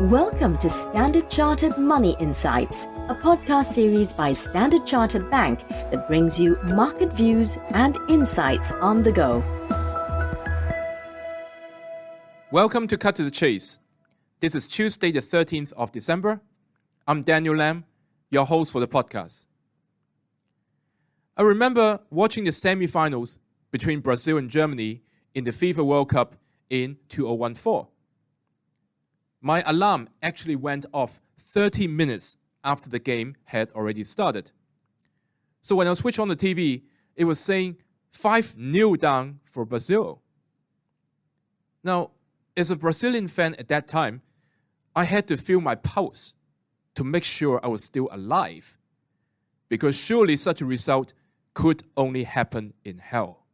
Welcome to Standard Chartered Money Insights, a podcast series by Standard Chartered Bank that brings you market views and insights on the go. Welcome to Cut to the Chase. This is Tuesday, the 13th of December. I'm Daniel Lam, your host for the podcast. I remember watching the semi-finals between Brazil and Germany in the FIFA World Cup in 2014. My alarm actually went off 30 minutes after the game had already started. So when I switched on the TV, it was saying 5-0 down for Brazil. Now, as a Brazilian fan at that time, I had to feel my pulse to make sure I was still alive, because surely such a result could only happen in hell.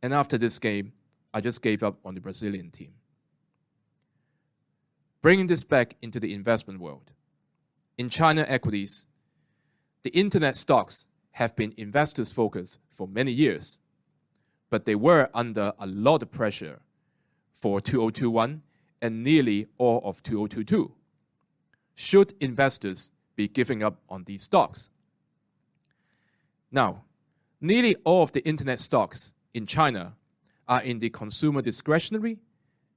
And after this game, I just gave up on the Brazilian team. Bringing this back into the investment world. In China equities, the internet stocks have been investors' focus for many years, but they were under a lot of pressure for 2021 and nearly all of 2022. Should investors be giving up on these stocks? Now, nearly all of the internet stocks in China are in the consumer discretionary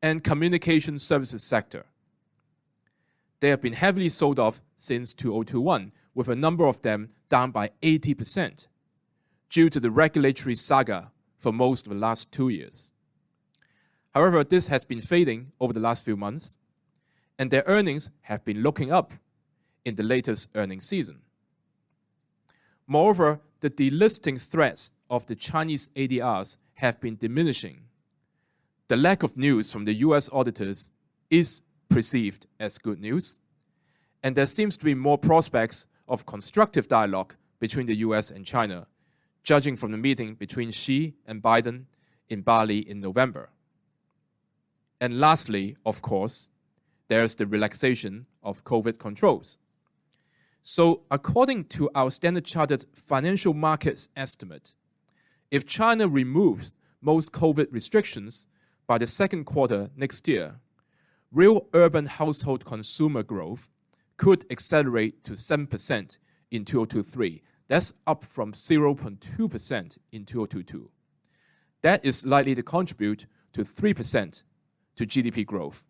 and communication services sector. They have been heavily sold off since 2021, with a number of them down by 80%, due to the regulatory saga for most of the last 2 years. However, this has been fading over the last few months, and their earnings have been looking up in the latest earnings season. Moreover, the delisting threats of the Chinese ADRs have been diminishing. The lack of news from the US auditors is perceived as good news, and there seems to be more prospects of constructive dialogue between the US and China, judging from the meeting between Xi and Biden in Bali in November. And lastly, of course, there's the relaxation of COVID controls. So according to our Standard Chartered financial markets estimate, if China removes most COVID restrictions by the second quarter next year, real urban household consumer growth could accelerate to 7% in 2023. That's up from 0.2% in 2022. That is likely to contribute to 3% to GDP growth,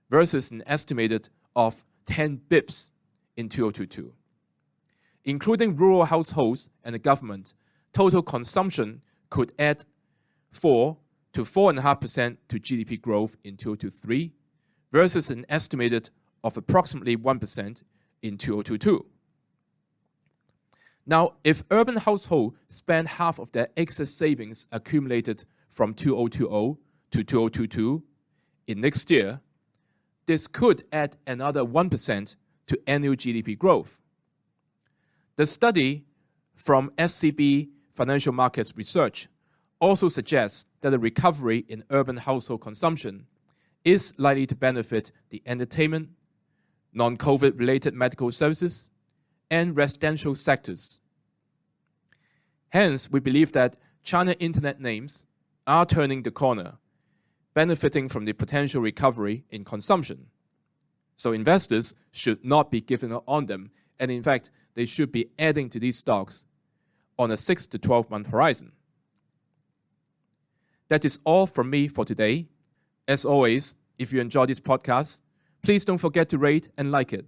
versus an estimated of 10 bips in 2022. Including rural households and the government, total consumption could add 4 to 4.5% to GDP growth in 2023, versus an estimated of approximately 1% in 2022. Now, if urban households spend half of their excess savings accumulated from 2020 to 2022 in next year, this could add another 1% to annual GDP growth. The study from SCB Financial Markets Research also suggests that a recovery in urban household consumption is likely to benefit the entertainment, non-COVID related medical services, and residential sectors. Hence, we believe that China internet names are turning the corner, benefiting from the potential recovery in consumption. So investors should not be giving up on them, and in fact, they should be adding to these stocks on a 6 to 12-month horizon. That is all from me for today. As always, if you enjoy this podcast, please don't forget to rate and like it.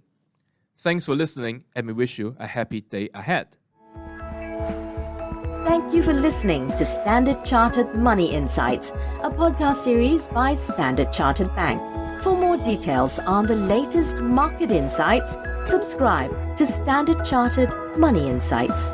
Thanks for listening, and we wish you a happy day ahead. Thank you for listening to Standard Chartered Money Insights, a podcast series by Standard Chartered Bank. For more details on the latest market insights, subscribe to Standard Chartered Money Insights.